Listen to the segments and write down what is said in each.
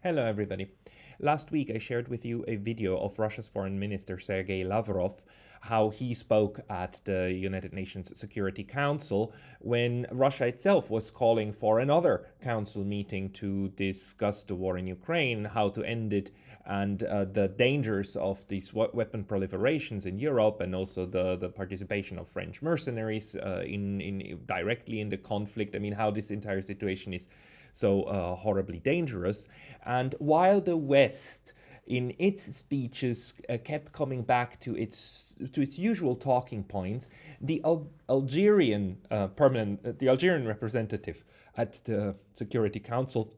Hello, everybody. Last week, I shared with you a video of Russia's Foreign Minister Sergei Lavrov, how he spoke at the United Nations Security Council when Russia itself was calling for another council meeting to discuss the war in Ukraine, how to end it, and the dangers of these weapon proliferations in Europe, and also the participation of French mercenaries in directly in the conflict. I mean, how this entire situation is so horribly dangerous. And while the West, in its speeches, kept coming back to its usual talking points, the the Algerian representative at the Security Council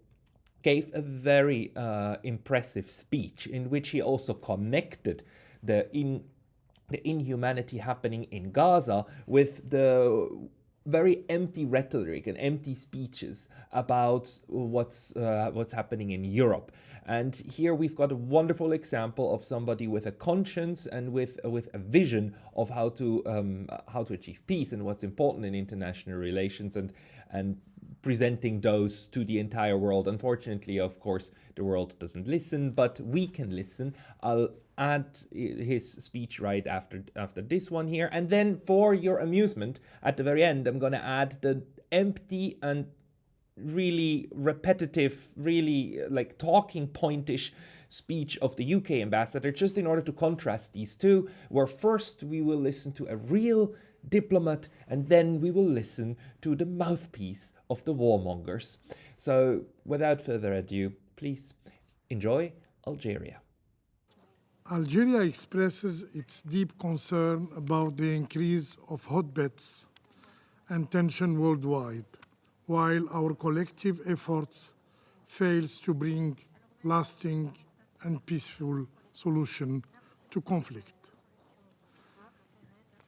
gave a very impressive speech in which he also connected the inhumanity happening in Gaza with the very empty rhetoric and empty speeches about what's happening in Europe. And here we've got a wonderful example of somebody with a conscience and with a vision of how to achieve peace and what's important in international relations, and presenting those to the entire world. Unfortunately, of course, the world doesn't listen, but we can listen. I'll add his speech right after this one here, and then for your amusement, at the very end, I'm going to add the empty and really repetitive, really like talking pointish speech of the UK ambassador, just in order to contrast these two, where first we will listen to a real diplomat and then we will listen to the mouthpiece of the warmongers. So without further ado, please enjoy Algeria. Algeria expresses its deep concern about the increase of hotbeds and tension worldwide, while our collective efforts fails to bring lasting and peaceful solution to conflict.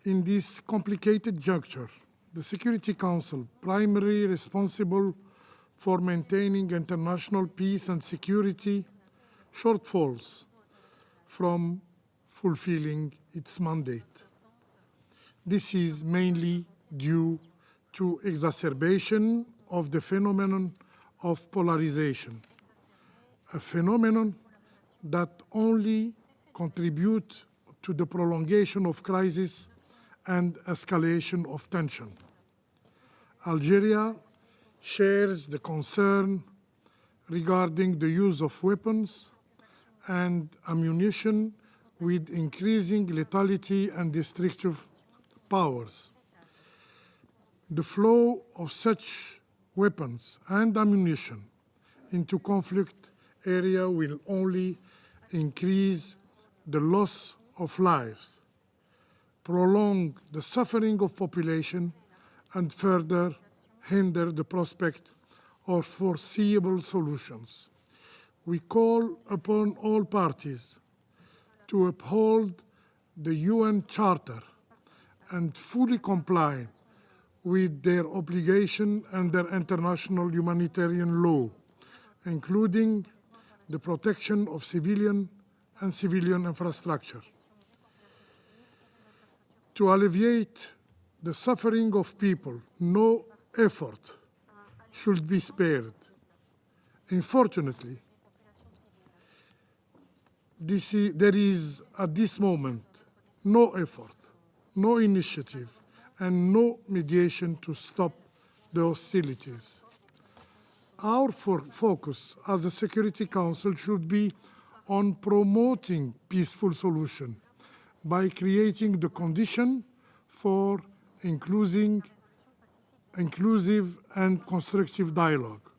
In this complicated juncture, the Security Council, primarily responsible for maintaining international peace and security, shortfalls from fulfilling its mandate. This is mainly due to exacerbation of the phenomenon of polarization, a phenomenon that only contributes to the prolongation of crisis and escalation of tension. Algeria shares the concern regarding the use of weapons and ammunition with increasing lethality and destructive powers. The flow of such weapons and ammunition into conflict area will only increase the loss of lives, prolong the suffering of population, and further hinder the prospect of foreseeable solutions. We call upon all parties to uphold the UN Charter and fully comply with their obligation under international humanitarian law, including the protection of civilian infrastructure. To alleviate the suffering of people, no effort should be spared. Unfortunately, there is at this moment no effort, no initiative, and no mediation to stop the hostilities. Our focus as a Security Council should be on promoting peaceful solution by creating the condition for inclusive and constructive dialogue.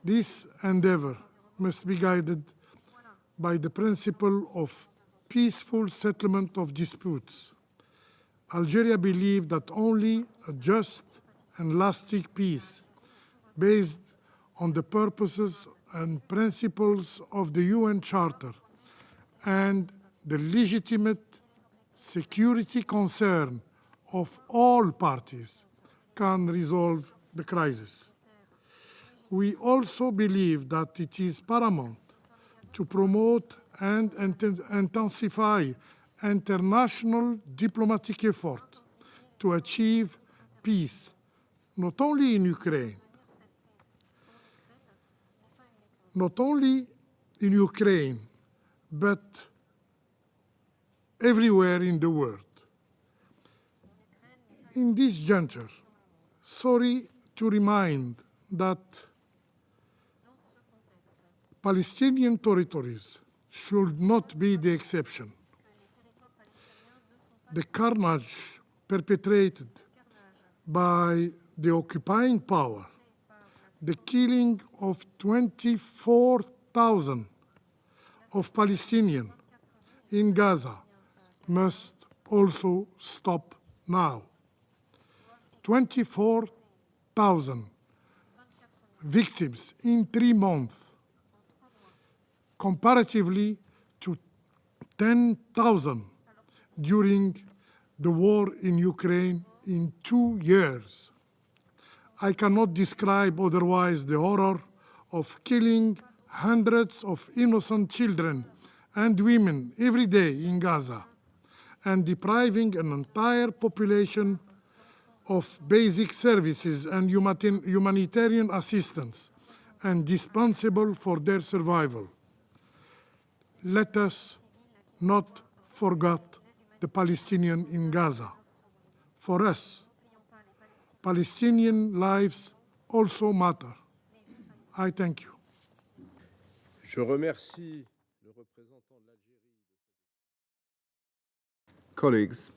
This endeavor must be guided by the principle of peaceful settlement of disputes. Algeria believes that only a just and lasting peace based on the purposes and principles of the UN Charter and the legitimate security concern of all parties can resolve the crisis. We also believe that it is paramount to promote and intensify international diplomatic effort to achieve peace, not only in Ukraine, not only in Ukraine, but everywhere in the world. In this juncture, sorry to remind that Palestinian territories should not be the exception. The carnage perpetrated by the occupying power, the killing of 24,000 of Palestinians in Gaza must also stop now. 24,000 victims in 3 months, comparatively to 10,000 during the war in Ukraine in 2 years. I cannot describe otherwise the horror of killing hundreds of innocent children and women every day in Gaza and depriving an entire population of basic services and humanitarian assistance indispensable for their survival. Let us not forget the Palestinians in Gaza. For us, Palestinian lives also matter. I thank you. Je remercie le représentant de l'Algérie. Colleagues,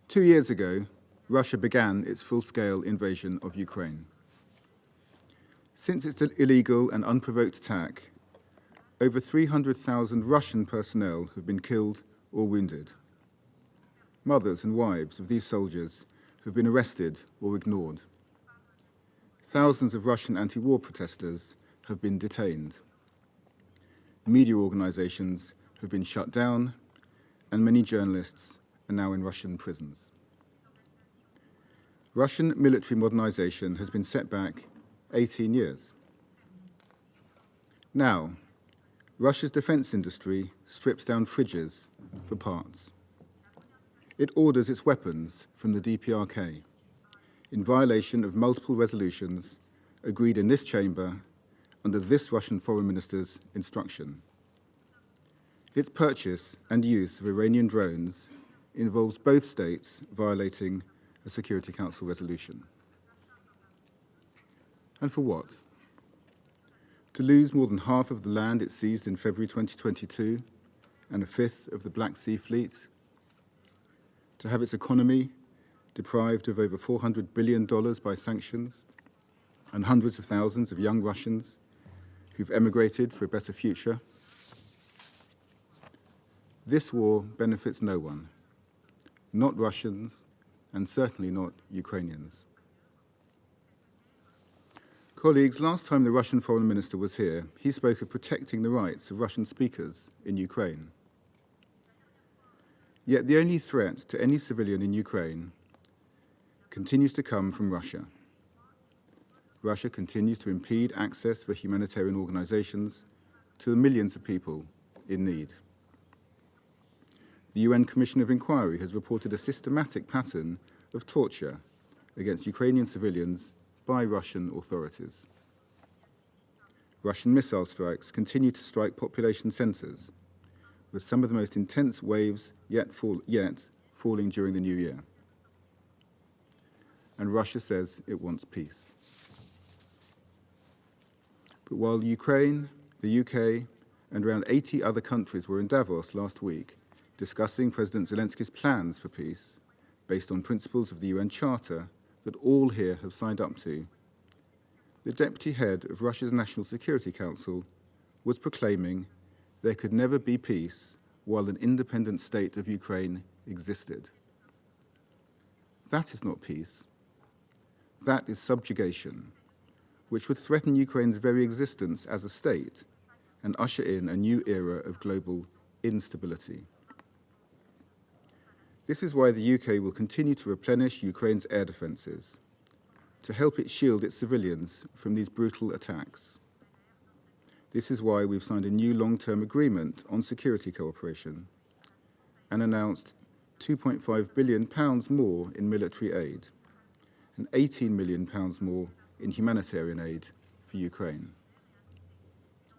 2 years ago, Russia began its full-scale invasion of Ukraine. Since its illegal and unprovoked attack, over 300,000 Russian personnel have been killed or wounded. Mothers and wives of these soldiers have been arrested or ignored. Thousands of Russian anti-war protesters have been detained. Media organizations have been shut down, and many journalists are now in Russian prisons. Russian military modernization has been set back 18 years. Now, Russia's defense industry strips down fridges for parts. It orders its weapons from the DPRK in violation of multiple resolutions agreed in this chamber under this Russian foreign minister's instruction. Its purchase and use of Iranian drones involves both states violating a Security Council resolution. And for what? To lose more than half of the land it seized in February 2022 and a fifth of the Black Sea Fleet? To have its economy deprived of over $400 billion by sanctions and hundreds of thousands of young Russians who've emigrated for a better future? This war benefits no one, not Russians, and certainly not Ukrainians. Colleagues, last time the Russian foreign minister was here, he spoke of protecting the rights of Russian speakers in Ukraine. Yet the only threat to any civilian in Ukraine continues to come from Russia. Russia continues to impede access for humanitarian organizations to the millions of people in need. The UN Commission of Inquiry has reported a systematic pattern of torture against Ukrainian civilians by Russian authorities. Russian missile strikes continue to strike population centers, with some of the most intense waves yet falling during the new year. And Russia says it wants peace. But while Ukraine, the UK, and around 80 other countries were in Davos last week discussing President Zelensky's plans for peace based on principles of the UN Charter that all here have signed up to, the deputy head of Russia's National Security Council was proclaiming there could never be peace while an independent state of Ukraine existed. That is not peace. That is subjugation, which would threaten Ukraine's very existence as a state and usher in a new era of global instability. This is why the UK will continue to replenish Ukraine's air defences, to help it shield its civilians from these brutal attacks. This is why we've signed a new long-term agreement on security cooperation and announced £2.5 billion more in military aid and £18 million more in humanitarian aid for Ukraine.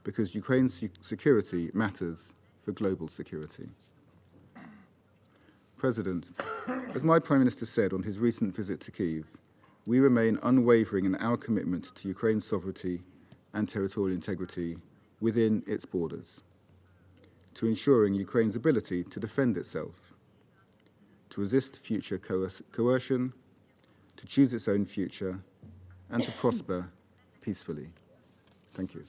because Ukraine's security matters for global security. President, as my Prime Minister said on his recent visit to Kyiv, we remain unwavering in our commitment to Ukraine's sovereignty and territorial integrity within its borders, to ensuring Ukraine's ability to defend itself, to resist future coercion, to choose its own future, and to prosper peacefully. Thank you.